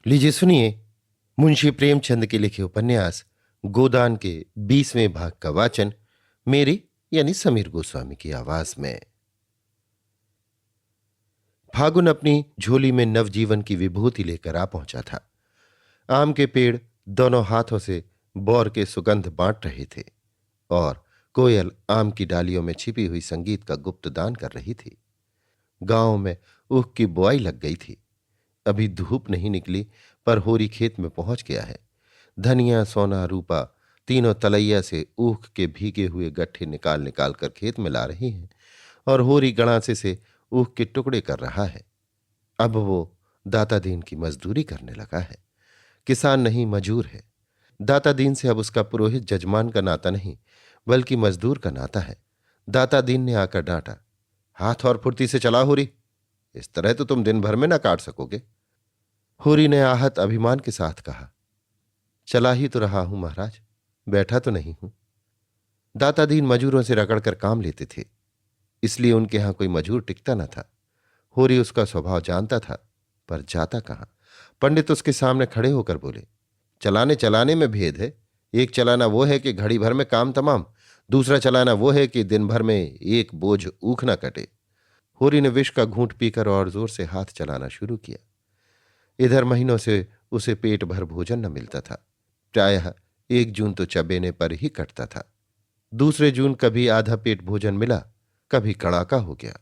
लीजिए सुनिए, मुंशी प्रेमचंद के लिखे उपन्यास गोदान के 20वें भाग का वाचन मेरी यानी समीर गोस्वामी की आवाज में। फागुन अपनी झोली में नवजीवन की विभूति लेकर आ पहुंचा था। आम के पेड़ दोनों हाथों से बौर के सुगंध बांट रहे थे और कोयल आम की डालियों में छिपी हुई संगीत का गुप्त दान कर रही थी। गांव में ऊख की बुआई लग गई थी। अभी धूप नहीं निकली, पर होरी खेत में पहुंच गया है। धनिया, सोना, रूपा तीनों तलैया से ऊख के भीगे हुए गट्ठे निकाल निकाल कर खेत में ला रही हैं और होरी गणासे से ऊख के टुकड़े कर रहा है। अब वो दाता दीन की मजदूरी करने लगा है। किसान नहीं, मजूर है। दाता दीन से अब उसका पुरोहित जजमान का नाता नहीं, बल्कि मजदूर का नाता है। दाता दीन ने आकर डांटा, हाथ और फुर्ती से चला होरी, इस तरह तो तुम दिन भर में ना काट सकोगे। होरी ने आहत अभिमान के साथ कहा, चला ही तो रहा हूं महाराज, बैठा तो नहीं हूं। दाता दीन मजूरों से रगड़कर काम लेते थे, इसलिए उनके यहां कोई मजूर टिकता न था। होरी उसका स्वभाव जानता था, पर जाता कहां। पंडित उसके सामने खड़े होकर बोले, चलाने चलाने में भेद है। एक चलाना वो है कि घड़ी भर में काम तमाम, दूसरा चलाना वो है कि दिन भर में एक बोझ ऊख न कटे। होरी ने विष का घूंट पीकर और जोर से हाथ चलाना शुरू किया। इधर महीनों से उसे पेट भर भोजन न मिलता था। प्रायः 1 जून तो चबेने पर ही कटता था। दूसरे जून कभी आधा पेट भोजन मिला, कभी कड़ाका हो गया।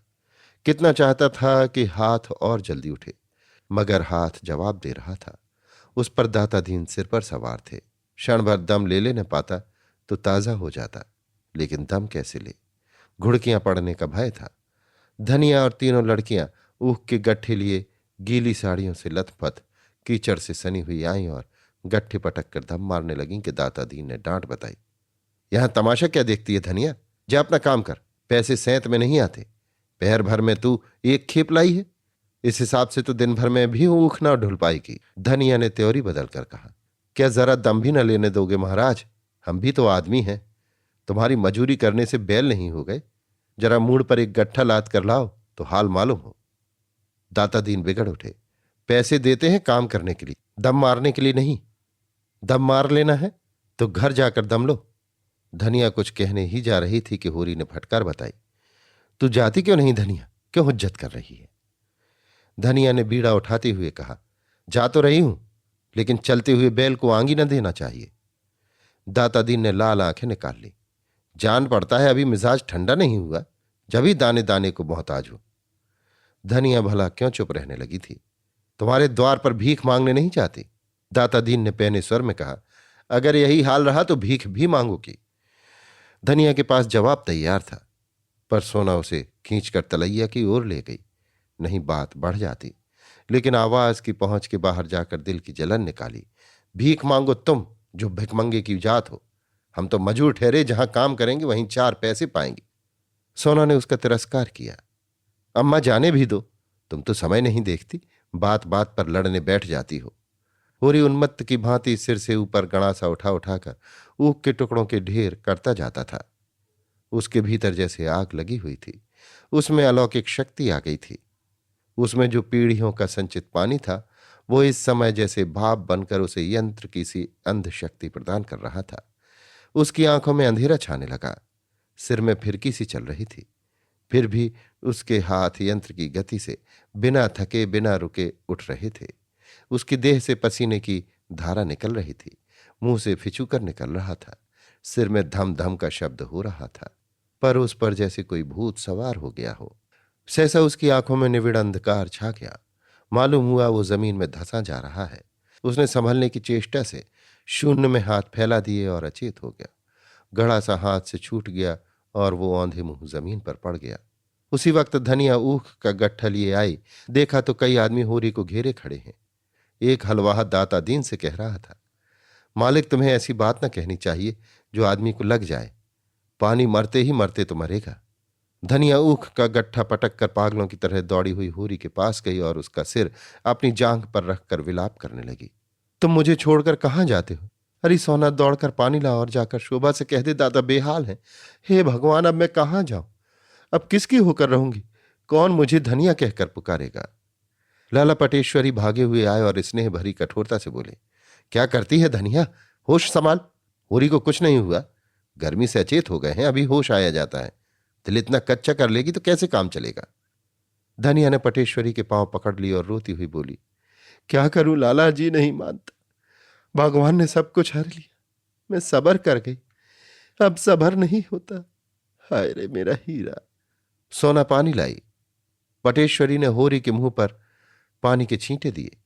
कितना चाहता था कि हाथ और जल्दी उठे, मगर हाथ जवाब दे रहा था। उस पर दाता दीन सिर पर सवार थे। क्षण भर दम ले न पाता तो ताजा हो जाता, लेकिन दम कैसे ले? घुड़कियां पड़ने का भय था। धनिया और तीनों लड़कियां ऊख के गट्ठे लिए गीली साड़ियों से लथपथ कीचड़ से सनी हुई आईं और गट्ठे पटक कर दम मारने लगीं कि दाता दीन ने डांट बताई, यहां तमाशा क्या देखती है धनिया, जा अपना काम कर, पैसे सेंत में नहीं आते। पैर भर में तू एक खेप लाई है, इस हिसाब से तो दिन भर में भी ऊख ना ढुल पाएगी। धनिया ने त्योरी बदल कर कहा, क्या जरा दम भी न लेने दोगे महाराज? हम भी तो आदमी हैं, तुम्हारी मजूरी करने से बैल नहीं हो गए। जरा मूड पर एक गट्ठा लाद कर लाओ तो हाल मालूम हो। दाता दीन बिगड़ उठे, पैसे देते हैं काम करने के लिए, दम मारने के लिए नहीं। दम मार लेना है तो घर जाकर दम लो। धनिया कुछ कहने ही जा रही थी कि होरी ने फटकार बताई, तू जाती क्यों नहीं धनिया, क्यों हुज्जत कर रही है? धनिया ने बीड़ा उठाते हुए कहा, जा तो रही हूं, लेकिन चलते हुए बैल को आंगी न देना चाहिए। दाता दीन ने लाल आंखें निकाल ली, जान पड़ता है अभी मिजाज ठंडा नहीं हुआ, जब ही दाने दाने को मोहताज हो। धनिया भला क्यों चुप रहने लगी थी? तुम्हारे द्वार पर भीख मांगने नहीं चाहती? दाता दीन ने पैने स्वर में कहा, अगर यही हाल रहा तो भीख भी मांगोगी। धनिया के पास जवाब तैयार था, पर सोना उसे खींचकर तलैया की ओर ले गई। नहीं बात बढ़ जाती, लेकिन आवाज की पहुंच के बाहर जाकर दिल की जलन निकाली, भीख मांगो तुम जो भिखमंगे की जात हो, हम तो मजूर ठहरे, जहां काम करेंगे वहीं 4 पैसे पाएंगे। सोना ने उसका तिरस्कार किया, अम्मा जाने भी दो, तुम तो समय नहीं देखती, बात बात पर लड़ने बैठ जाती हो। होरी उन्मत्त की भांति सिर से ऊपर गणासा उठा उठाकर ऊख के टुकड़ों के ढेर करता जाता था। उसके भीतर जैसे आग लगी हुई थी, उसमें अलौकिक शक्ति आ गई थी। उसमें जो पीढ़ियों का संचित पानी था, वो इस समय जैसे भाप बनकर उसे यंत्र की सी अंध शक्ति प्रदान कर रहा था। उसकी आंखों में अंधेरा छाने लगा, सिर में फिरकी सी चल रही थी, फिर भी उसके हाथ यंत्र की गति से बिना थके बिना रुके उठ रहे थे। उसकी देह से पसीने की धारा निकल रही थी, मुंह से फिचूकर निकल रहा था, सिर में धम धम का शब्द हो रहा था, पर उस पर जैसे कोई भूत सवार हो गया हो। सहसा उसकी आंखों में निविड़ अंधकार छा गया, मालूम हुआ वो जमीन में धंसा जा रहा है। उसने संभलने की चेष्टा से शून्य में हाथ फैला दिए और अचेत हो गया। गड़ा सा हाथ से छूट गया और वो औंधे मुंह जमीन पर पड़ गया। उसी वक्त धनिया ऊख का गट्ठा लिए आई, देखा तो कई आदमी होरी को घेरे खड़े हैं। एक हलवाहा दाता दीन से कह रहा था, मालिक तुम्हें ऐसी बात न कहनी चाहिए जो आदमी को लग जाए, पानी मरते ही मरते तो मरेगा। धनिया ऊख का गट्ठा पटक कर पागलों की तरह दौड़ी हुई होरी के पास गई और उसका सिर अपनी जांघ पर रखकर विलाप करने लगी, तुम मुझे छोड़कर कहां जाते हो? अरे सोना, दौड़कर पानी ला और जाकर शोभा से कह दे दादा बेहाल है। हे भगवान, अब मैं कहां जाऊं? अब किसकी होकर रहूंगी? कौन मुझे धनिया कहकर पुकारेगा? लाला पटेश्वरी भागे हुए आए और स्नेह भरी कठोरता से बोले, क्या करती है धनिया, होश संभाल। होरी को कुछ नहीं हुआ, गर्मी से अचेत हो गए हैं, अभी होश आया जाता है। दिल इतना कच्चा कर लेगी तो कैसे काम चलेगा। धनिया ने पटेश्वरी के पांव पकड़ लिए और रोती हुई बोली, क्या करूं लाला जी, नहीं मानता। भगवान ने सब कुछ हर लिया, मैं सबर कर गई, अब सबर नहीं होता। हाय रे मेरा हीरा। सोना पानी लाई। पटेश्वरी ने होरी के मुंह पर पानी के छींटे दिए।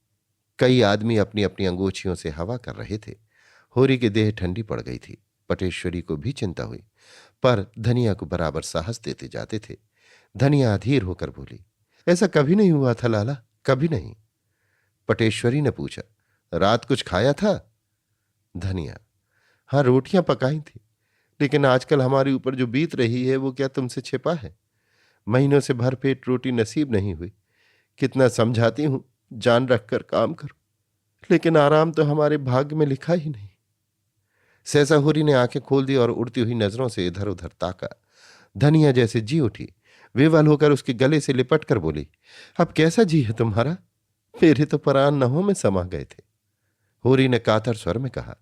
कई आदमी अपनी अपनी अंगोछियों से हवा कर रहे थे। होरी की देह ठंडी पड़ गई थी। पटेश्वरी को भी चिंता हुई, पर धनिया को बराबर साहस देते जाते थे। धनिया अधीर होकर बोली, ऐसा कभी नहीं हुआ था लाला, कभी नहीं। पटेश्वरी ने पूछा, रात कुछ खाया था? धनिया, हाँ रोटियां पकाई थी, लेकिन आजकल हमारे ऊपर जो बीत रही है वो क्या तुमसे छिपा है। महीनों से भरपेट रोटी नसीब नहीं हुई। कितना समझाती हूं जान रखकर काम करो, लेकिन आराम तो हमारे भाग्य में लिखा ही नहीं। सहसा होरी ने आंखें खोल दी और उड़ती हुई नजरों से इधर उधर ताका। धनिया जैसे जी उठी, विवल होकर उसके गले से लिपट कर बोली, अब कैसा जी है तुम्हारा, मेरे तो परान नहों में समा गए थे। होरी ने कातर स्वर में कहा,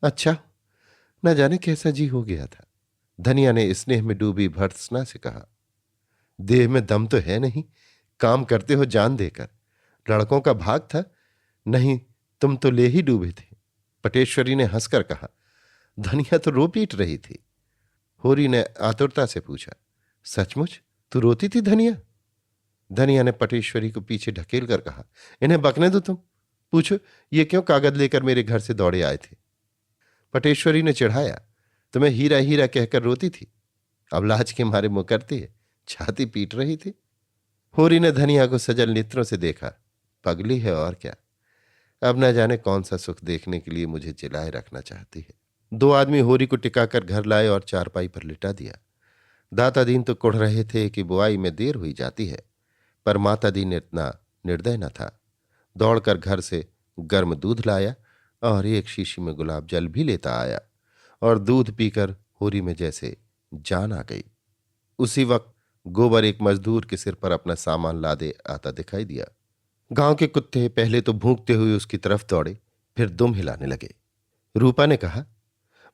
अच्छा, न जाने कैसा जी हो गया था। धनिया ने स्नेह में डूबी भर्त्सना से कहा, देह में दम तो है नहीं, काम करते हो जान देकर। लड़कों का भाग था, नहीं तुम तो ले ही डूबे थे। पटेश्वरी ने हंसकर कहा, धनिया तो रो पीट रही थी। होरी ने आतुरता से पूछा, सचमुच तू रोती थी धनिया? धनिया ने पटेश्वरी को पीछे ढकेल कर कहा, इन्हें बकने दो, तुम पूछो ये क्यों कागज लेकर मेरे घर से दौड़े आए थे। पटेश्वरी ने चिढ़ाया, तुम्हें हीरा हीरा कहकर रोती थी, अब लाज के मारे मुकरती है, छाती पीट रही थी। होरी ने धनिया को सजल नेत्रों से देखा, पगली है और क्या, अब न जाने कौन सा सुख देखने के लिए मुझे जिलाए रखना चाहती है। दो आदमी होरी को टिकाकर घर लाए और चारपाई पर लिटा दिया। दाता दीन तो कुढ़ रहे थे कि बुआई में देर हुई जाती है, पर माता दीन इतना निर्दय न था। दौड़कर घर से गर्म दूध लाया और एक शीशी में गुलाब जल भी लेता आया, और दूध पीकर होरी में जैसे जान आ गई। उसी वक्त गोबर एक मजदूर के सिर पर अपना सामान लादे आता दिखाई दिया। गांव के कुत्ते पहले तो भूंकते हुए उसकी तरफ दौड़े, फिर दुम हिलाने लगे। रूपा ने कहा,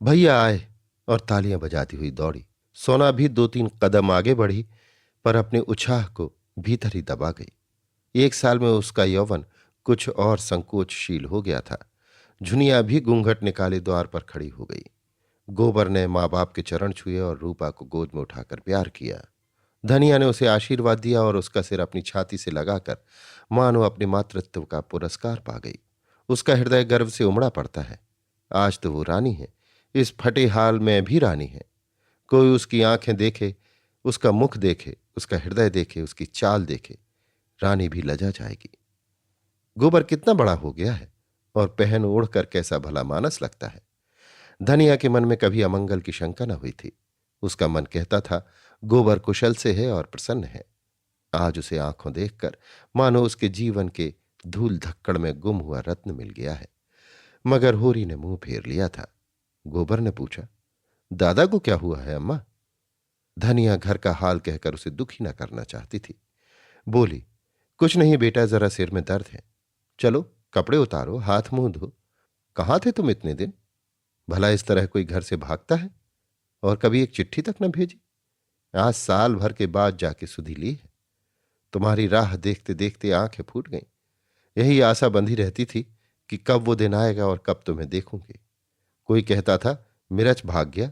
भैया आए, और तालियां बजाती हुई दौड़ी। सोना भी दो तीन कदम आगे बढ़ी, पर अपने उत्साह को भीतर ही दबा गई। एक साल में उसका यौवन कुछ और संकोचशील हो गया था। झुनिया भी घूंघट निकाले द्वार पर खड़ी हो गई। गोबर ने माँ बाप के चरण छुए और रूपा को गोद में उठाकर प्यार किया। धनिया ने उसे आशीर्वाद दिया और उसका सिर अपनी छाती से लगाकर मानो अपने मातृत्व का पुरस्कार पा गई। उसका हृदय गर्व से उमड़ा पड़ता है। आज तो वो रानी है, इस फटे हाल में भी रानी है। कोई उसकी आंखें देखे, उसका मुख देखे, उसका हृदय देखे, उसकी चाल देखे, रानी भी लजा जाएगी। गोबर कितना बड़ा हो गया है और पहन ओढ़कर कैसा भला मानस लगता है। धनिया के मन में कभी अमंगल की शंका न हुई थी। उसका मन कहता था गोबर कुशल से है और प्रसन्न है। आज उसे आंखों देखकर मानो उसके जीवन के धूल धक्कड़ में गुम हुआ रत्न मिल गया है। मगर होरी ने मुंह फेर लिया था। गोबर ने पूछा, दादा को क्या हुआ है अम्मा? धनिया घर का हाल कहकर उसे दुखी न करना चाहती थी। बोली, कुछ नहीं बेटा, जरा सिर में दर्द है। चलो कपड़े उतारो, हाथ मुंह धो। कहाँ थे तुम इतने दिन? भला इस तरह कोई घर से भागता है? और कभी एक चिट्ठी तक न भेजी। आज साल भर के बाद जाके सुधी ली है। तुम्हारी राह देखते देखते आंखें फूट गईं। यही आशा बंधी रहती थी कि कब वो दिन आएगा और कब तुम्हें देखूंगी। कोई कहता था मिरच भाग गया,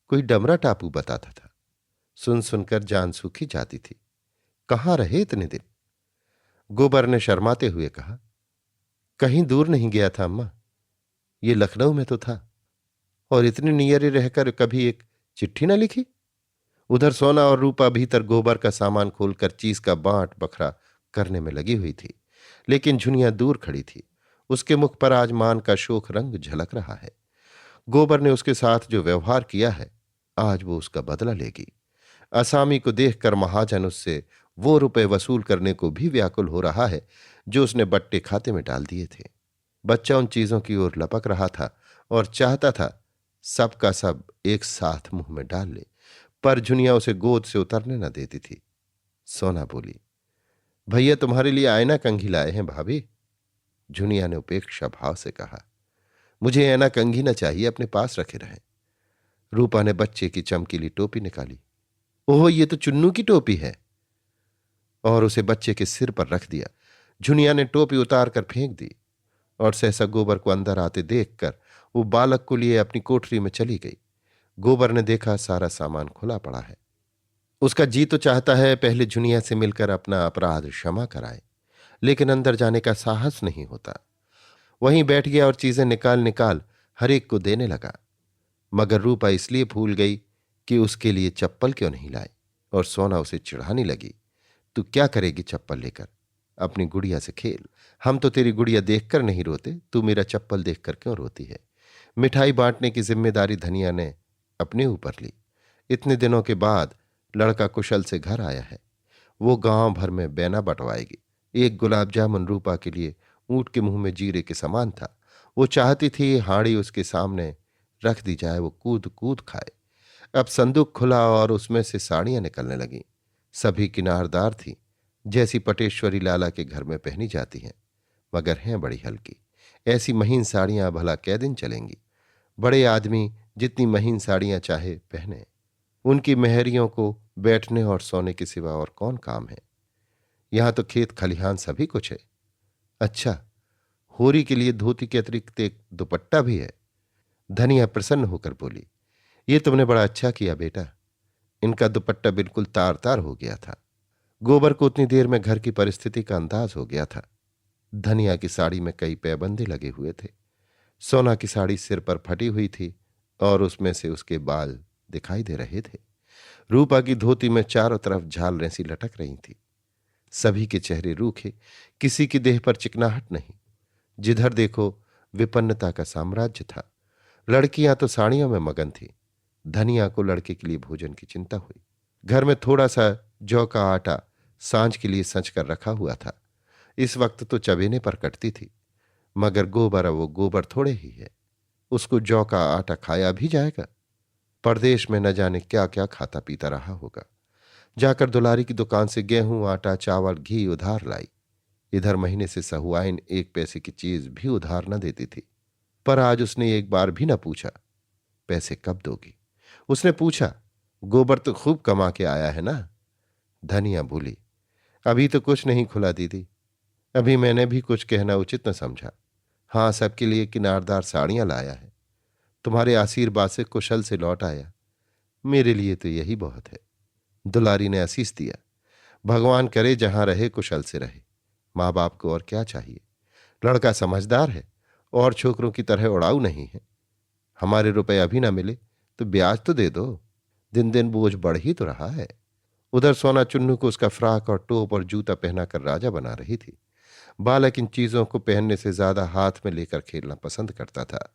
कोई डमरा टापू बताता था। सुन सुनकर जान सूखी जाती थी। कहाँ रहे इतने दिन? गोबर ने शर्माते हुए कहा, कहीं दूर नहीं गया था अम्मा, ये लखनऊ में तो था। और इतने नियरे रहकर कभी एक चिट्ठी ना लिखी? उधर सोना और रूपा भीतर गोबर का सामान खोलकर चीज का बांट बखरा करने में लगी हुई थी, लेकिन झुनिया दूर खड़ी थी। उसके मुख पर आज मान का शोक रंग झलक रहा है। गोबर ने उसके साथ जो व्यवहार किया है, आज वो उसका बदला लेगी। असामी को देखकर महाजन उससे वो रुपए वसूल करने को भी व्याकुल हो रहा है जो उसने बट्टे खाते में डाल दिए थे। बच्चा उन चीजों की ओर लपक रहा था और चाहता था सब का सब एक साथ मुंह में डाल ले, पर झुनिया उसे गोद से उतरने न देती थी। सोना बोली, भैया तुम्हारे लिए आईना कंघी लाए हैं भाभी। झुनिया ने उपेक्षा भाव से कहा। मुझे ऐना कंघी न चाहिए, अपने पास रखे रहें। रूपा ने बच्चे की चमकीली टोपी निकाली। ओह, ये तो चुन्नू की टोपी है, और उसे बच्चे के सिर पर रख दिया। झुनिया ने टोपी उतार कर फेंक दी और सहसा गोबर को अंदर आते देखकर वो बालक को लिए अपनी कोठरी में चली गई। गोबर ने देखा सारा सामान खुला पड़ा है। उसका जी तो चाहता है पहले झुनिया से मिलकर अपना अपराध क्षमा कराए, लेकिन अंदर जाने का साहस नहीं होता। वहीं बैठ गया और चीजें निकाल निकाल हर एक को देने लगा। मगर रूपा इसलिए भूल गई कि उसके लिए चप्पल क्यों नहीं लाई, और सोना उसे चिढ़ाने लगी। तू क्या करेगी चप्पल लेकर? अपनी गुड़िया से खेल। हम तो तेरी गुड़िया देखकर नहीं रोते, तू मेरा चप्पल देखकर क्यों रोती है? मिठाई बांटने की जिम्मेदारी धनिया ने अपने ऊपर ली। इतने दिनों के बाद लड़का कुशल से घर आया है। वो गांव भर में बैना बंटवाएगी। एक गुलाब जामुन रूपा के लिए ऊंट के मुंह में जीरे के समान था। वो चाहती थी हाड़ी उसके सामने रख दी जाए, वो कूद कूद खाए। अब संदूक खुला और उसमें से साड़ियां निकलने लगीं। सभी किनारदार थी, जैसी पटेश्वरी लाला के घर में पहनी जाती हैं, मगर हैं बड़ी हल्की। ऐसी महीन साड़ियां भला कै दिन चलेंगी? बड़े आदमी जितनी महीन साड़ियां चाहे पहने, उनकी मेहरियों को बैठने और सोने के सिवा और कौन काम है? यहां तो खेत खलिहान सभी कुछ है। अच्छा, होरी के लिए धोती के अतिरिक्त एक दुपट्टा भी है। धनिया प्रसन्न होकर बोली, ये तुमने बड़ा अच्छा किया बेटा। इनका दुपट्टा बिल्कुल तार तार हो गया था। गोबर को उतनी देर में घर की परिस्थिति का अंदाज हो गया था। धनिया की साड़ी में कई पैबंदे लगे हुए थे। सोना की साड़ी सिर पर फटी हुई थी और उसमें से उसके बाल दिखाई दे रहे थे। रूपा की धोती में चारों तरफ झालरें सी लटक रही थी। सभी के चेहरे रूखे, किसी की देह पर चिकनाहट नहीं। जिधर देखो विपन्नता का साम्राज्य था। लड़कियां तो साड़ियों में मगन थी। धनिया को लड़के के लिए भोजन की चिंता हुई। घर में थोड़ा सा जौ का आटा सांझ के लिए सच कर रखा हुआ था। इस वक्त तो चबेने पर कटती थी, मगर गोबर वो गोबर थोड़े ही है। उसको जौ का आटा खाया भी जाएगा? परदेश में न जाने क्या क्या खाता पीता रहा होगा। जाकर दुलारी की दुकान से गेहूं, आटा, चावल, घी उधार लाई। इधर महीने से सहुआइन एक पैसे की चीज भी उधार न देती थी। पर आज उसने एक बार भी न पूछा, पैसे कब दोगी? उसने पूछा, गोबर तो खूब कमा के आया है ना? धनिया बोली, अभी तो कुछ नहीं खुला दीदी। अभी मैंने भी कुछ कहना उचित न समझा। हाँ, सबके लिए किनारदार साड़ियां लाया है। तुम्हारे आशीर्वाद से कुशल से लौट आया। मेरे लिए तो यही बहुत है। दुलारी ने आशीष दिया। भगवान करे जहां रहे कुशल से रहे। माँ बाप को और क्या चाहिए? लड़का समझदार है और छोकरों की तरह उड़ाऊ नहीं है। हमारे रुपए अभी ना मिले तो ब्याज तो दे दो। दिन दिन बोझ बढ़ ही तो रहा है। उधर सोना चुन्नू को उसका फ्राक और टोप और जूता पहनाकर राजा बना रही थी। बालक इन चीजों को पहनने से ज्यादा हाथ में लेकर खेलना पसंद करता था।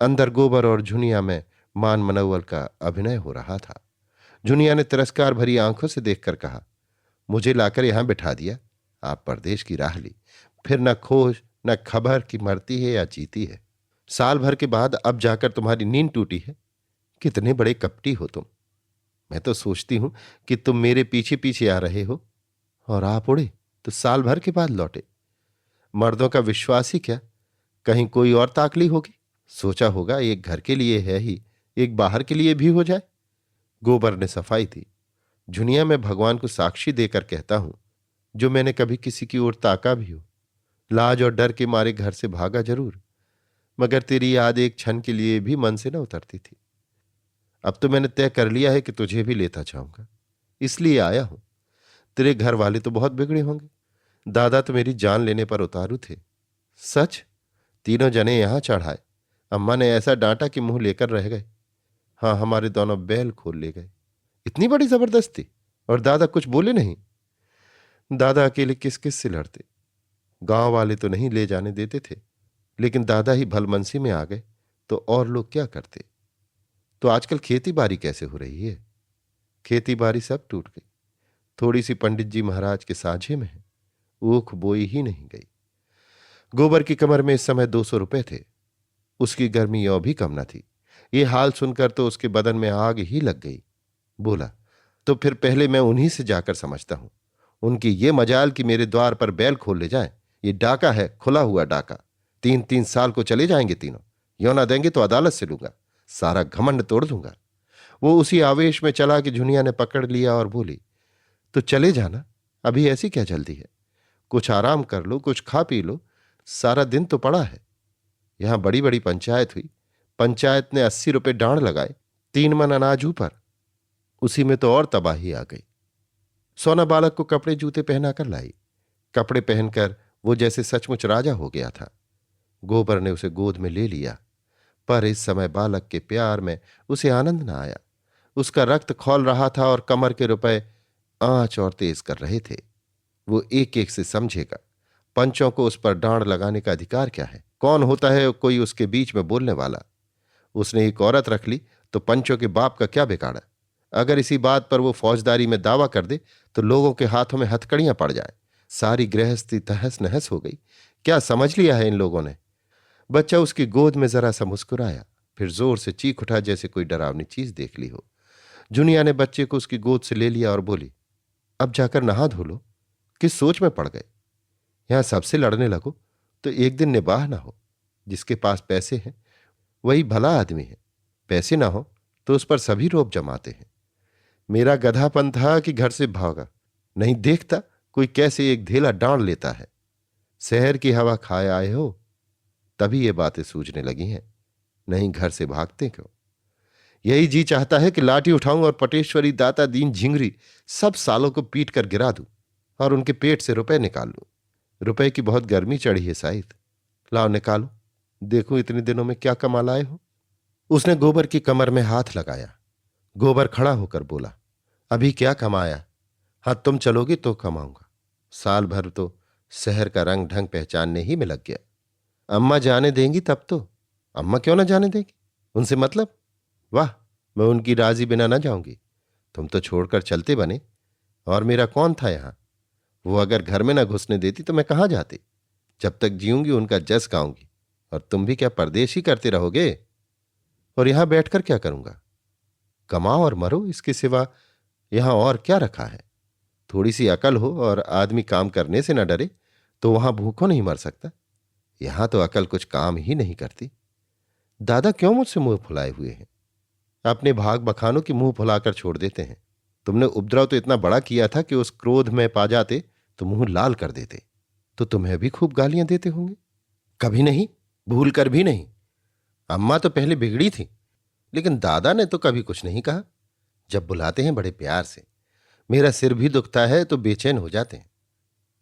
अंदर गोबर और झुनिया में मान मनोवल का अभिनय हो रहा था। झुनिया ने तिरस्कार भरी आंखों से देखकर कहा, मुझे लाकर यहां बिठा दिया, आप परदेश की राह ली, फिर न खोज न खबर कि मरती है या जीती है। साल भर के बाद अब जाकर तुम्हारी नींद टूटी है। कितने बड़े कपटी हो तुम। मैं तो सोचती हूं कि तुम मेरे पीछे पीछे आ रहे हो, और आप उड़े तो साल भर के बाद लौटे। मर्दों का विश्वास ही क्या, कहीं कोई और ताकली होगी। सोचा होगा एक घर के लिए है ही, एक बाहर के लिए भी हो जाए। गोबर ने सफाई दी। झुनिया में भगवान को साक्षी देकर कहता हूं, जो मैंने कभी किसी की ओर ताका भी हो, लाज और डर के मारे घर से भागा जरूर, मगर तेरी याद एक क्षण के लिए भी मन से न उतरती थी। अब तो मैंने तय कर लिया है कि तुझे भी लेता जाऊंगा, इसलिए आया हूं। तेरे घर वाले तो बहुत बिगड़े होंगे। दादा तो मेरी जान लेने पर उतारू थे। सच? तीनों जने यहां चढ़ाए। अम्मा ने ऐसा डांटा कि मुंह लेकर रह गए। हाँ, हमारे दोनों बैल खोल ले गए। इतनी बड़ी जबरदस्ती, और दादा कुछ बोले नहीं? दादा अकेले किस किस से लड़ते। गांव वाले तो नहीं ले जाने देते थे, लेकिन दादा ही भलमनसी में आ गए तो और लोग क्या करते। तो आजकल खेती बाड़ी कैसे हो रही है? खेती बाड़ी सब टूट गई। थोड़ी सी पंडित जी महाराज के साझे में है, ऊख बोई ही नहीं गई। गोबर की कमर में इस समय 200 रुपए थे। उसकी गर्मी यौ भी कम न थी। ये हाल सुनकर तो उसके बदन में आग ही लग गई। बोला, तो फिर पहले मैं उन्हीं से जाकर समझता हूं। उनकी ये मजाल कि मेरे द्वार पर बैल खोल ले जाएं। ये डाका है, खुला हुआ डाका। 3-3 साल को चले जाएंगे तीनों। यो ना देंगे तो अदालत से लूंगा, सारा घमंड तोड़ दूंगा। वो उसी आवेश में चला कि झुनिया ने पकड़ लिया और बोली, तो चले जाना, अभी ऐसी क्या जल्दी है? कुछ आराम कर लो, कुछ खा पी लो, सारा दिन तो पड़ा है। यहां बड़ी बड़ी पंचायत हुई, पंचायत ने 80 रुपए डांड लगाए, 3 मन अनाज ऊपर। उसी में तो और तबाही आ गई। सोना बालक को कपड़े जूते पहनाकर लाई। कपड़े पहनकर वो जैसे सचमुच राजा हो गया था। गोबर ने उसे गोद में ले लिया, पर इस समय बालक के प्यार में उसे आनंद न आया। उसका रक्त खौल रहा था और कमर के रुपए आंच और तेज कर रहे थे। वो एक एक से समझेगा, पंचों को उस पर डांड लगाने का अधिकार क्या है? कौन होता है कोई उसके बीच में बोलने वाला? उसने एक औरत रख ली तो पंचों के बाप का क्या बिगाड़ा? अगर इसी बात पर वो फौजदारी में दावा कर दे तो लोगों के हाथों में हथकड़ियां पड़ जाए। सारी गृहस्थी तहस नहस हो गई। क्या समझ लिया है इन लोगों ने? बच्चा उसकी गोद में जरा सा मुस्कुराया, फिर जोर से चीख उठा जैसे कोई डरावनी चीज देख ली हो। जुनिया ने बच्चे को उसकी गोद से ले लिया और बोली, अब जाकर नहा धो लो। किस सोच में पड़ गए? यहां सबसे लड़ने लगो तो एक दिन निबाह ना हो। जिसके पास पैसे हैं वही भला आदमी है, पैसे ना हो तो उस पर सभी रोब जमाते हैं। मेरा गधापन था कि घर से भागा, नहीं देखता कोई कैसे एक धेला डांड लेता है। शहर की हवा खाए आए हो तभी ये बातें सूझने लगी हैं, नहीं घर से भागते क्यों? यही जी चाहता है कि लाठी उठाऊं और पटेश्वरी, दाता, दीन, झिंगरी सब सालों को पीट कर गिरा दूं और उनके पेट से रुपए निकाल लूं। रुपए की बहुत गर्मी चढ़ी है साहित, लाओ निकालो, देखो इतने दिनों में क्या कमा लाए हो। उसने गोबर की कमर में हाथ लगाया। गोबर खड़ा होकर बोला, अभी क्या कमाया? हाँ, तुम चलोगी तो कमाऊंगा। साल भर तो शहर का रंग ढंग पहचानने ही में लग गया। अम्मा जाने देंगी तब तो। अम्मा क्यों ना जाने देगी? उनसे मतलब? वाह, मैं उनकी राजी बिना ना जाऊंगी। तुम तो छोड़कर चलते बने, और मेरा कौन था यहां? वो अगर घर में ना घुसने देती तो मैं कहां जाती? जब तक जीऊंगी उनका जस गाऊंगी, और तुम भी क्या परदेश ही करते रहोगे? और यहां बैठकर क्या करूंगा? कमाओ और मरो, इसके सिवा यहां और क्या रखा है? थोड़ी सी अकल हो और आदमी काम करने से न डरे तो वहां भूखों नहीं मर सकता। यहां तो अकल कुछ काम ही नहीं करती। दादा क्यों मुझसे मुंह फुलाए हुए हैं? अपने भाग बखानों की मुंह फुलाकर छोड़ देते हैं। तुमने उपद्रव तो इतना बड़ा किया था कि उस क्रोध में पा जाते तो मुंह लाल कर देते। तो तुम्हें भी खूब गालियां देते होंगे। कभी नहीं, भूल कर भी नहीं। अम्मा तो पहले बिगड़ी थी, लेकिन दादा ने तो कभी कुछ नहीं कहा। जब बुलाते हैं बड़े प्यार से। मेरा सिर भी दुखता है तो बेचैन हो जाते हैं।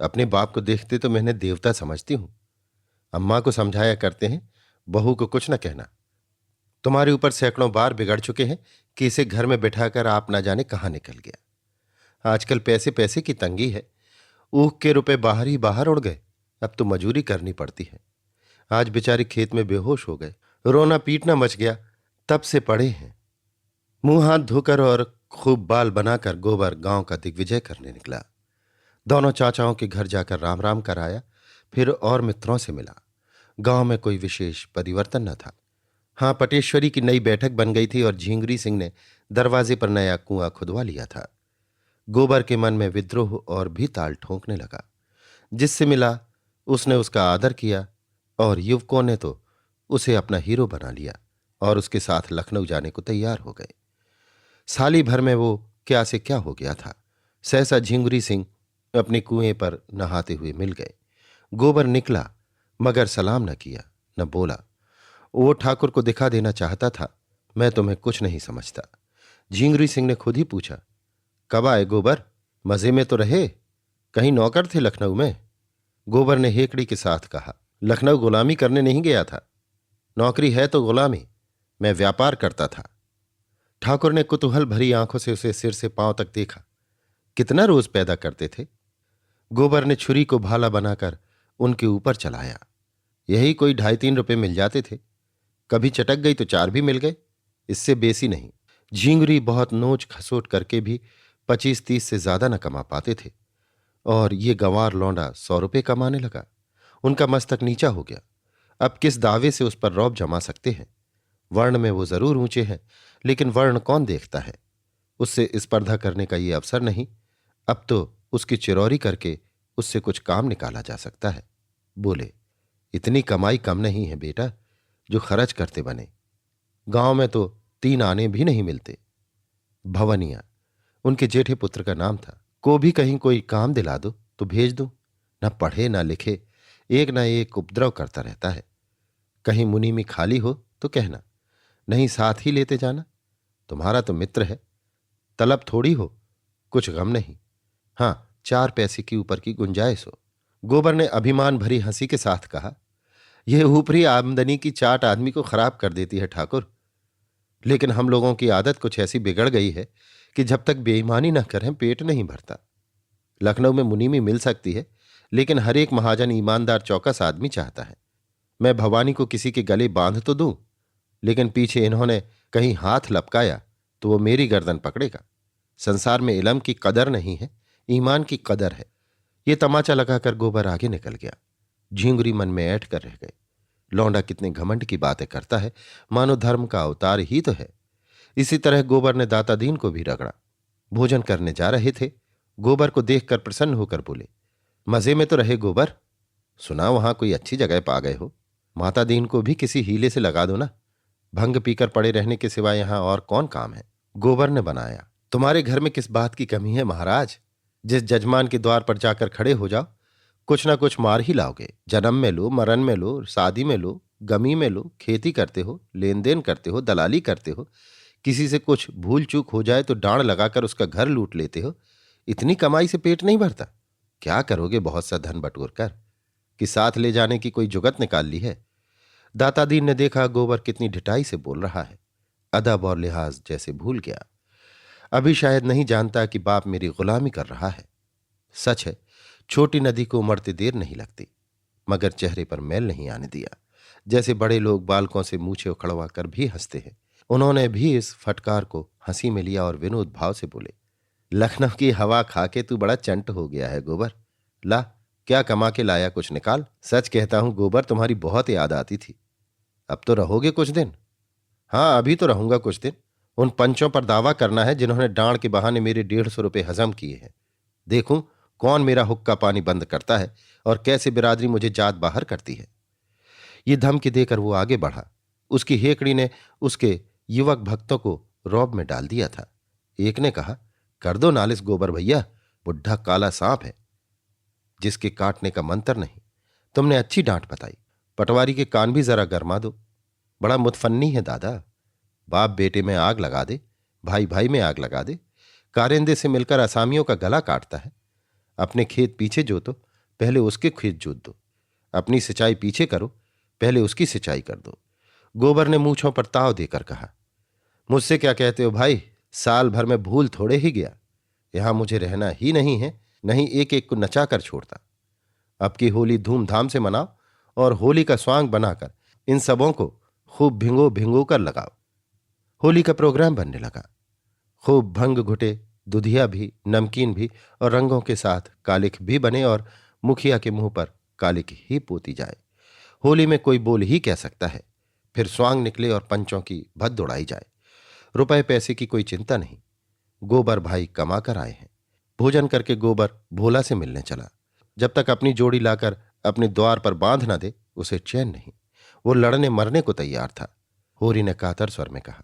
अपने बाप को देखते तो मैंने देवता समझती हूं। अम्मा को समझाया करते हैं, बहू को कुछ न कहना। तुम्हारे ऊपर सैकड़ों बार बिगड़ चुके हैं कि इसे घर में बिठाकर आप ना जाने कहां निकल गया। आजकल पैसे पैसे की तंगी है। ऊख के रुपए बाहर ही बाहर उड़ गए। अब तो मजूरी करनी पड़ती है। आज बेचारे खेत में बेहोश हो गए, रोना पीटना मच गया, तब से पड़े हैं। मुंह हाथ धोकर और खूब बाल बनाकर गोबर गांव का दिग्विजय करने निकला। दोनों चाचाओं के घर जाकर राम राम कराया, फिर और मित्रों से मिला। गांव में कोई विशेष परिवर्तन न था। हाँ, पटेश्वरी की नई बैठक बन गई थी और झिंगरी सिंह ने दरवाजे पर नया कुआं खुदवा लिया था। गोबर के मन में विद्रोह और भी ताल ठोंकने लगा। जिससे मिला उसने उसका आदर किया, और युवकों ने तो उसे अपना हीरो बना लिया और उसके साथ लखनऊ जाने को तैयार हो गए। साली भर में वो क्या से क्या हो गया था। सहसा झिंगुरी सिंह अपने कुएं पर नहाते हुए मिल गए। गोबर निकला, मगर सलाम न किया न बोला। वो ठाकुर को दिखा देना चाहता था, मैं तुम्हें कुछ नहीं समझता। झिंगुरी सिंह ने खुद ही पूछा, कब आए गोबर? मजे में तो रहे? कहीं नौकर थे लखनऊ में? गोबर ने हेकड़ी के साथ कहा, लखनऊ गुलामी करने नहीं गया था। नौकरी है तो गुलामी, मैं व्यापार करता था। ठाकुर ने कुतूहल भरी आंखों से उसे सिर से पांव तक देखा। कितना रोज पैदा करते थे? गोबर ने छुरी को भाला बनाकर उनके ऊपर चलाया। यही कोई 2.5-3 रुपए मिल जाते थे। कभी चटक गई तो 4 भी मिल गए, इससे बेसी नहीं। झिंगुरी बहुत नोच खसोट करके भी 25-30 से ज्यादा न कमा पाते थे, और ये गंवार लौंडा 100 रुपए कमाने लगा। उनका मस्तक नीचा हो गया। अब किस दावे से उस पर रौब जमा सकते हैं? वर्ण में वो जरूर ऊंचे हैं, लेकिन वर्ण कौन देखता है? उससे स्पर्धा करने का ये अवसर नहीं। अब तो उसकी चिरौरी करके उससे कुछ काम निकाला जा सकता है। बोले, इतनी कमाई कम नहीं है बेटा जो खर्च करते बने। गांव में तो 3 आने भी नहीं मिलते। भवनिया उनके जेठे पुत्र का नाम था। को भी कहीं कोई काम दिला दो तो भेज दूं। न पढ़े न लिखे, एक न एक उपद्रव करता रहता है। कहीं मुनीमी खाली हो तो कहना, नहीं साथ ही लेते जाना। तुम्हारा तो मित्र है, तलब थोड़ी हो, कुछ गम नहीं। हां, 4 पैसे की ऊपर की गुंजाइश हो। गोबर ने अभिमान भरी हंसी के साथ कहा, यह ऊपरी आमदनी की चाट आदमी को खराब कर देती है ठाकुर। लेकिन हम लोगों की आदत कुछ ऐसी बिगड़ गई है कि जब तक बेईमानी न करें पेट नहीं भरता। लखनऊ में मुनीमी मिल सकती है, लेकिन हर एक महाजन ईमानदार चौकस आदमी चाहता है। मैं भवानी को किसी के गले बांध तो दूं, लेकिन पीछे इन्होंने कहीं हाथ लपकाया तो वो मेरी गर्दन पकड़ेगा। संसार में इलम की कदर नहीं है, ईमान की कदर है। ये तमाचा लगाकर गोबर आगे निकल गया। झिंगुरी मन में ऐंठ कर रह गए। लौंडा कितने घमंड की बातें करता है, मानो धर्म का अवतार ही तो है। इसी तरह गोबर ने दाता दीन को भी रगड़ा। भोजन करने जा रहे थे, गोबर को देखकर प्रसन्न होकर बोले, मजे में तो रहे गोबर। सुना वहां कोई अच्छी जगह पा गए हो। माता दीन को भी किसी हीले से लगा दो ना। भंग पीकर पड़े रहने के सिवा यहां और कौन काम है। गोबर ने बनाया, तुम्हारे घर में किस बात की कमी है महाराज। जिस जजमान के द्वार पर जाकर खड़े हो जाओ, कुछ ना कुछ मार ही लाओगे। जन्म में लो, मरण में लो, शादी में लो, गमी में लो, खेती करते हो, लेन देन करते हो, दलाली करते हो। किसी से कुछ भूल चूक हो जाए तो डांड लगाकर उसका घर लूट लेते हो। इतनी कमाई से पेट नहीं भरता। क्या करोगे बहुत सा धन बटोर कर, कि साथ ले जाने की कोई जुगत निकाल ली है। दातादीन ने देखा गोबर कितनी ढिठाई से बोल रहा है। अदब और लिहाज जैसे भूल गया। अभी शायद नहीं जानता कि बाप मेरी गुलामी कर रहा है। सच है, छोटी नदी को उमड़ते देर नहीं लगती, मगर चेहरे पर मैल नहीं आने दिया। जैसे बड़े लोग बालकों से मूछें उखड़वा कर भी हंसते हैं, उन्होंने भी इस फटकार को हंसी में लिया और विनोद भाव से बोले, लखनऊ की हवा खा के तू बड़ा चंट हो गया है गोबर। ला, क्या कमा के लाया, कुछ निकाल। सच कहता हूं गोबर, तुम्हारी बहुत याद आती थी। अब तो रहोगे कुछ दिन। हाँ, अभी तो रहूंगा कुछ दिन। उन पंचों पर दावा करना है जिन्होंने डांड के बहाने मेरे 150 रुपये हजम किए हैं। देखूं कौन मेरा हुक्का पानी बंद करता है और कैसे बिरादरी मुझे जात बाहर करती है। ये धमकी देकर वो आगे बढ़ा। उसकी हेकड़ी ने उसके युवक भक्तों को रौब में डाल दिया था। एक ने कहा, कर दो नालिश गोबर भैया, बुढ़ा काला सांप है जिसके काटने का मंत्र नहीं। तुमने अच्छी डांट बताई। पटवारी के कान भी जरा गरमा दो। बड़ा मुतफन्नी है दादा। बाप बेटे में आग लगा दे, भाई भाई में आग लगा दे। कारिंदे से मिलकर असामियों का गला काटता है। अपने खेत पीछे जोतो, पहले उसके खेत जोत दो। अपनी सिंचाई पीछे करो, पहले उसकी सिंचाई कर दो। गोबर ने मूंछों पर ताव देकर कहा, मुझसे क्या कहते हो भाई, साल भर में भूल थोड़े ही गया। यहां मुझे रहना ही नहीं है, नहीं एक एक को नचा कर छोड़ता। अब की होली धूमधाम से मनाओ और होली का स्वांग बनाकर इन सबों को खूब भिंगो भिंगो कर लगाओ। होली का प्रोग्राम बनने लगा। खूब भंग घुटे, दुधिया भी, नमकीन भी और रंगों के साथ कालिख भी बने और मुखिया के मुंह पर कालिख ही पोती जाए। होली में कोई बोल ही कह सकता है। फिर स्वांग निकले और पंचों की भद्द उड़ाई जाए। रुपए पैसे की कोई चिंता नहीं। गोबर भाई कमा कर आए हैं। भोजन करके गोबर भोला से मिलने चला। जब तक अपनी जोड़ी लाकर अपने द्वार पर बांध न दे उसे चैन नहीं। वो लड़ने मरने को तैयार था। होरी ने कातर स्वर में कहा,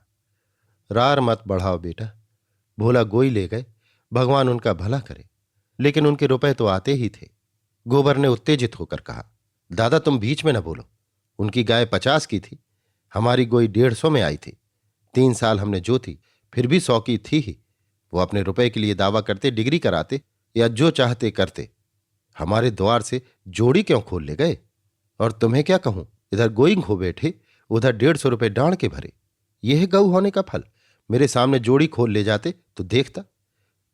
रार मत बढ़ाओ बेटा। भोला गोई ले गए, भगवान उनका भला करे। लेकिन उनके रुपए तो आते ही थे। गोबर ने उत्तेजित होकर कहा, दादा तुम बीच में न बोलो। उनकी गाय 50 की थी, हमारी गोई 150 में आई थी। 3 साल हमने जोती, फिर भी 100 की थी ही। वो अपने रुपए के लिए दावा करते, डिग्री कराते या जो चाहते करते। हमारे द्वार से जोड़ी क्यों खोल ले गए। और तुम्हें क्या कहूं, इधर गोइंग हो बैठे, उधर 150 रुपये डांड के भरे। यह है गऊ होने का फल। मेरे सामने जोड़ी खोल ले जाते तो देखता,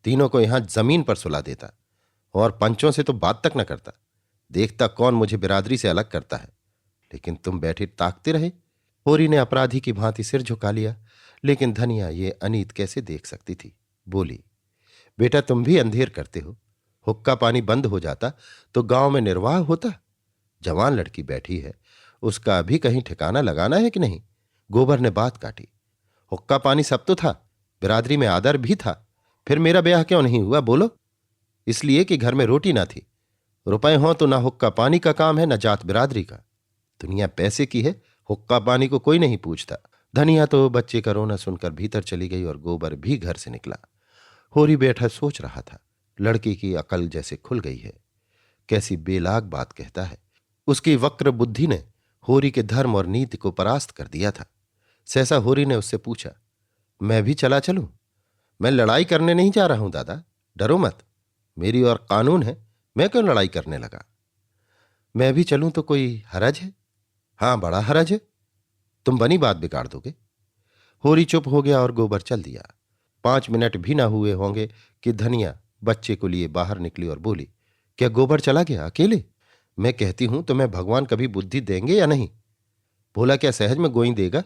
तीनों को यहां जमीन पर सुला देता और पंचों से तो बात तक न करता। देखता कौन मुझे बिरादरी से अलग करता है। लेकिन तुम बैठे ताकते रहे। होरी ने अपराधी की भांति सिर झुका लिया, लेकिन धनिया ये अनीत कैसे देख सकती थी। बोली, बेटा तुम भी अंधेर करते हो। हुक्का पानी बंद हो जाता तो गांव में निर्वाह होता। जवान लड़की बैठी है, उसका अभी कहीं ठिकाना लगाना है कि नहीं। गोबर ने बात काटी, हुक्का पानी सब तो था, बिरादरी में आदर भी था, फिर मेरा ब्याह क्यों नहीं हुआ बोलो। इसलिए कि घर में रोटी ना थी। रुपए हों तो ना हुक्का पानी का काम है, ना जात बिरादरी का। दुनिया पैसे की है, हुक्का पानी को कोई नहीं पूछता। धनिया तो बच्चे का रोना सुनकर भीतर चली गई और गोबर भी घर से निकला। होरी बैठा सोच रहा था। लड़की की अकल जैसे खुल गई है। कैसी बेलाग बात कहता है। उसकी वक्र बुद्धि ने होरी के धर्म और नीति को परास्त कर दिया था। सहसा होरी ने उससे पूछा, मैं भी चला चलूं? मैं लड़ाई करने नहीं जा रहा हूं दादा, डरो मत। मेरी और कानून है, मैं क्यों लड़ाई करने लगा? मैं भी चलूं तो कोई हरज है? हां, बड़ा हरज है। तुम बनी बात बिगाड़ दोगे। होरी चुप हो गया और गोबर चल दिया। 5 मिनट भी ना हुए होंगे कि धनिया बच्चे को लिए बाहर निकली और बोली, क्या गोबर चला गया अकेले? मैं कहती हूं तो मैं भगवान कभी बुद्धि देंगे या नहीं? बोला, क्या सहज में गोई देगा?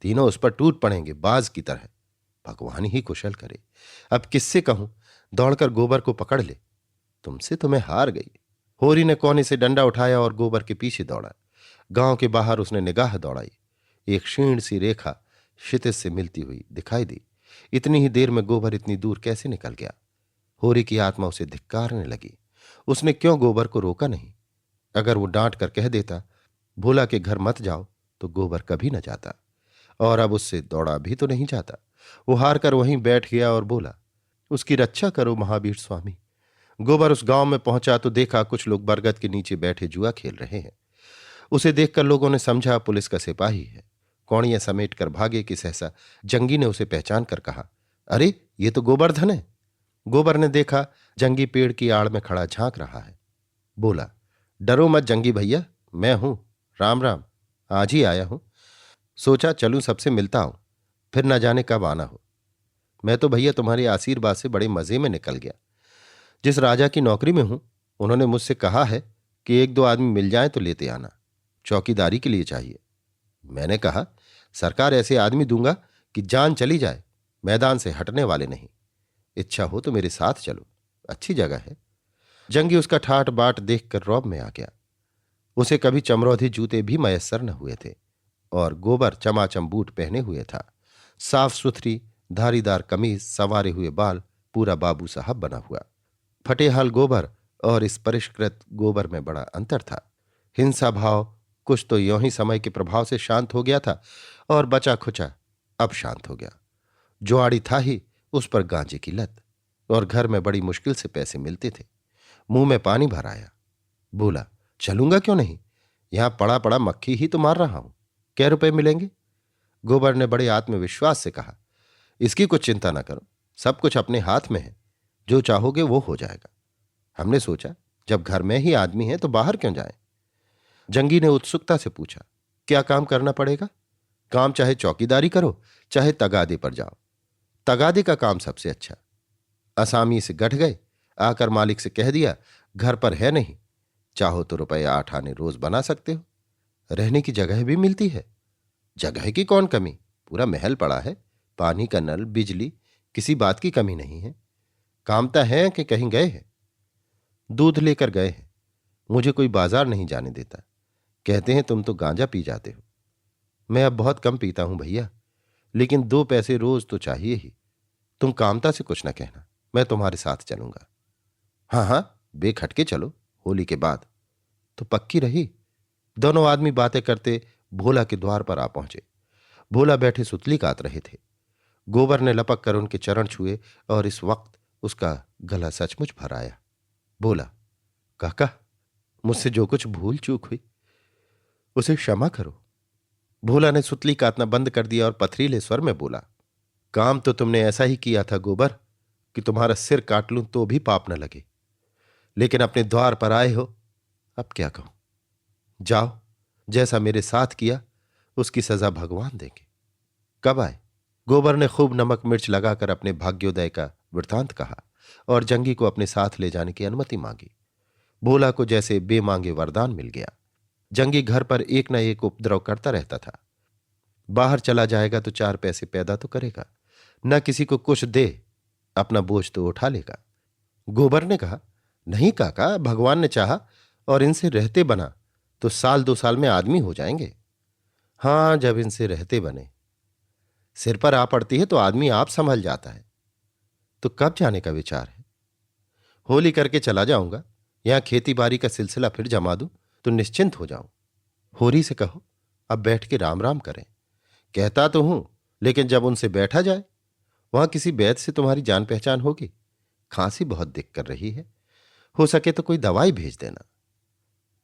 तीनों उस पर टूट पड़ेंगे बाज की तरह। भगवान ही कुशल करे। अब किससे कहूं? दौड़कर गोबर को पकड़ ले। तुमसे तो मैं हार गई। होरी ने कोने से डंडा उठाया और गोबर के पीछे दौड़ा। गांव के बाहर उसने निगाह दौड़ाई। एक क्षीण सी रेखा क्षितिज से मिलती हुई दिखाई दी। इतनी ही देर में गोबर इतनी दूर कैसे निकल गया? होरी की आत्मा उसे धिक्कारने लगी। उसने क्यों गोबर को रोका नहीं? अगर वो डांट कर कह देता, भोला के घर मत जाओ, तो गोबर कभी न जाता। और अब उससे दौड़ा भी तो नहीं जाता। वो हार कर वहीं बैठ गया और बोला, उसकी रक्षा करो महावीर स्वामी। गोबर उस गांव में पहुंचा तो देखा कुछ लोग बरगद के नीचे बैठे जुआ खेल रहे हैं। उसे देखकर लोगों ने समझा पुलिस का सिपाही है। कौड़ियां समेट कर भागे कि सहसा जंगी ने उसे पहचान कर कहा, अरे ये तो गोवर्धन है। गोबर ने देखा जंगी पेड़ की आड़ में खड़ा झांक रहा है। बोला, डरो मत जंगी भैया, मैं हूं। राम राम। आज ही आया हूं। सोचा चलूं सबसे मिलता हूं, फिर न जाने कब आना हो। मैं तो भैया तुम्हारी आशीर्वाद से बड़े मजे में निकल गया। जिस राजा की नौकरी में हूं, उन्होंने मुझसे कहा है कि 1-2 आदमी मिल जाए तो लेते आना, चौकीदारी के लिए चाहिए। मैंने कहा, सरकार ऐसे आदमी दूंगा कि जान चली जाए, मैदान से हटने वाले नहीं। इच्छा हो तो मेरे साथ चलो, अच्छी जगह है। जंगी उसका ठाट बाट देखकर रौब में आ गया। उसे कभी चमरौधी जूते भी मयस्सर न हुए थे और गोबर चमाचम बूट पहने हुए था। साफ सुथरी धारीदार कमीज, संवारे हुए बाल, पूरा बाबू साहब बना हुआ। फटेहाल गोबर और इस परिष्कृत गोबर में बड़ा अंतर था। हिंसा भाव कुछ तो यों ही समय के प्रभाव से शांत हो गया था और बचा खुचा अब शांत हो गया। जुआड़ी था ही उस पर गांजे की लत और घर में बड़ी मुश्किल से पैसे मिलते थे। मुंह में पानी भर आया। बोला, चलूंगा क्यों नहीं? यहां पड़ा पड़ा मक्खी ही तो मार रहा हूं। कै रुपए मिलेंगे? गोबर ने बड़े आत्मविश्वास से कहा, इसकी कुछ चिंता ना करो, सब कुछ अपने हाथ में है। जो चाहोगे वो हो जाएगा। हमने सोचा जब घर में ही आदमी है तो बाहर क्यों जाएं? जंगी ने उत्सुकता से पूछा, क्या काम करना पड़ेगा? काम चाहे चौकीदारी करो, चाहे तगादे पर जाओ। तगादे का काम सबसे अच्छा। असामी से गठ गए, आकर मालिक से कह दिया घर पर है नहीं, चाहो तो रुपए 8 आने रोज बना सकते हो। रहने की जगह भी मिलती है। जगह की कौन कमी, पूरा महल पड़ा है। पानी का नल, बिजली, किसी बात की कमी नहीं है। कामता है कि कहीं गए हैं? दूध लेकर गए हैं। मुझे कोई बाजार नहीं जाने देता। कहते हैं तुम तो गांजा पी जाते हो। मैं अब बहुत कम पीता हूं भैया, लेकिन 2 पैसे रोज तो चाहिए ही। तुम कामता से कुछ न कहना, मैं तुम्हारे साथ चलूंगा। हाँ हाँ, बेखटके चलो, होली के बाद। तो पक्की रही। दोनों आदमी बातें करते भोला के द्वार पर आ पहुंचे। भोला बैठे सुतली काट रहे थे। गोबर ने लपक कर उनके चरण छुए और इस वक्त उसका गला सचमुच भर आया। बोला, काका, मुझसे जो कुछ भूल चूक हुई उसे क्षमा करो। भोला ने सुतली काटना बंद कर दिया और पथरीले स्वर में बोला, काम तो तुमने ऐसा ही किया था गोबर कि तुम्हारा सिर काट लूं तो भी पाप न लगे। लेकिन अपने द्वार पर आए हो, अब क्या कहूं। जाओ, जैसा मेरे साथ किया उसकी सजा भगवान देंगे। कब आए? गोबर ने खूब नमक मिर्च लगाकर अपने भाग्योदय का वृतांत कहा और जंगी को अपने साथ ले जाने की अनुमति मांगी। भोला को जैसे बेमांगे वरदान मिल गया। जंगी घर पर एक न एक उपद्रव करता रहता था। बाहर चला जाएगा तो 4 पैसे पैदा तो करेगा, न किसी को कुछ दे, अपना बोझ तो उठा लेगा। गोबर ने कहा, नहीं काका, भगवान ने चाहा और इनसे रहते बना तो 1-2 साल में आदमी हो जाएंगे। हां, जब इनसे रहते बने। सिर पर आ पड़ती है तो आदमी आप संभल जाता है। तो कब जाने का विचार है? होली करके चला जाऊंगा। यहां खेती बाड़ी का सिलसिला फिर जमा दूं तो निश्चिंत हो जाऊं। होरी से कहो अब बैठ के राम राम करें। कहता तो हूं, लेकिन जब उनसे बैठा जाए, वहां किसी वैद्य से तुम्हारी जान पहचान होगी। खांसी बहुत दिक कर रही है, हो सके तो कोई दवाई भेज देना।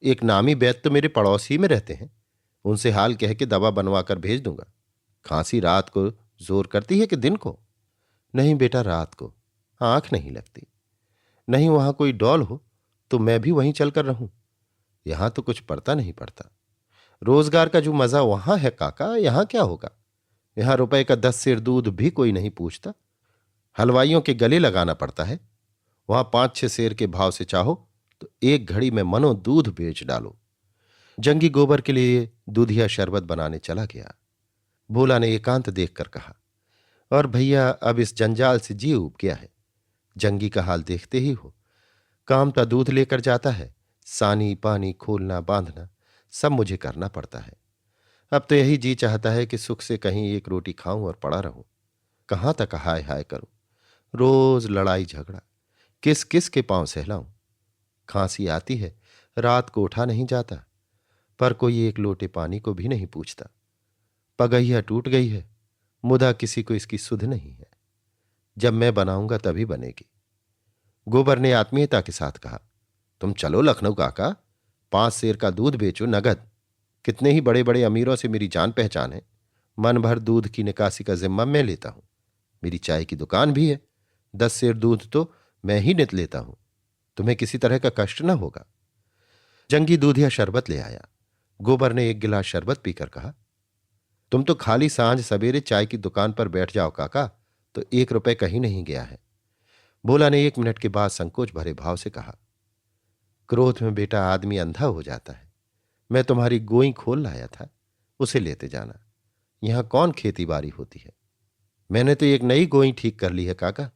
एक नामी वैद्य तो मेरे पड़ोस ही में रहते हैं, उनसे हाल कह के दवा बनवा कर भेज दूंगा। खांसी रात को जोर करती है कि दिन को? नहीं बेटा, रात को। आंख नहीं लगती। नहीं वहां कोई डॉल हो तो मैं भी वहीं चलकर रहूं। यहां तो कुछ पड़ता नहीं पड़ता। रोजगार का जो मजा वहां है काका, यहां क्या होगा? यहां रुपए का 10 सेर दूध भी कोई नहीं पूछता। हलवाइयों के गले लगाना पड़ता है। वहां 5-6 सेर के भाव से चाहो तो एक घड़ी में मनो दूध बेच डालो। जंगी गोबर के लिए दूधिया शरबत बनाने चला गया। भोला ने एकांत देखकर कहा, और भैया अब इस जंजाल से जी उब गया है। जंगी का हाल देखते ही हो। काम का दूध लेकर जाता है, सानी पानी खोलना बांधना सब मुझे करना पड़ता है। अब तो यही जी चाहता है कि सुख से कहीं एक रोटी खाऊं और पड़ा रहूं। कहां तक हाय हाय करूं? रोज लड़ाई झगड़ा, किस किस के पांव सहलाऊं। खांसी आती है, रात को उठा नहीं जाता, पर कोई एक लोटे पानी को भी नहीं पूछता। पगहिया टूट गई है, मुदा किसी को इसकी सुध नहीं है। जब मैं बनाऊंगा तभी बनेगी। गोबर ने आत्मीयता के साथ कहा, तुम चलो लखनऊ काका, 5 सेर का दूध बेचो नगद। कितने ही बड़े बड़े अमीरों से मेरी जान पहचान है। मन भर दूध की निकासी का जिम्मा मैं लेता हूं। मेरी चाय की दुकान भी है। 10 सेर दूध तो मैं ही नित लेता हूं। तुम्हें किसी तरह का कष्ट न होगा। जंगी दूधिया शरबत ले आया। गोबर ने एक गिलास शरबत पीकर कहा, तुम तो खाली सांझ सवेरे चाय की दुकान पर बैठ जाओ काका, तो 1 रुपए कहीं नहीं गया है। भोला ने 1 मिनट के बाद संकोच भरे भाव से कहा, क्रोध में बेटा आदमी अंधा हो जाता है। मैं तुम्हारी गोई खोल लाया था, उसे लेते जाना। यहां कौन खेती बाड़ी होती है? मैंने तो एक नई गोई ठीक कर ली है काका।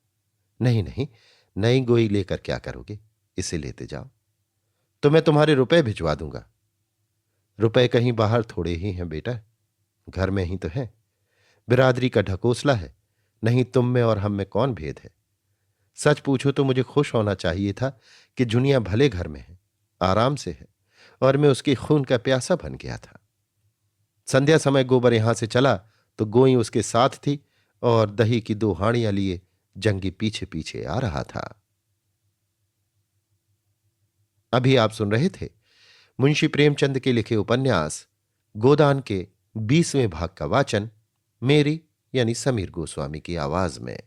नहीं नहीं, नई गोई लेकर क्या करोगे? इसे लेते जाओ तो मैं तुम्हारे रुपए भिजवा दूंगा। रुपए कहीं बाहर थोड़े ही हैं बेटा, घर में ही तो है। बिरादरी का ढकोसला है, नहीं तुम में और हम में कौन भेद है? सच पूछो तो मुझे खुश होना चाहिए था कि जुनिया भले घर में है, आराम से है, और मैं उसके खून का प्यासा बन गया था। संध्या समय गोबर यहां से चला तो गोई उसके साथ थी और दही की 2 हाड़ियां लिए जंगी पीछे पीछे आ रहा था। अभी आप सुन रहे थे मुंशी प्रेमचंद के लिखे उपन्यास गोदान के 20वें भाग का वाचन मेरी यानी समीर गोस्वामी की आवाज में।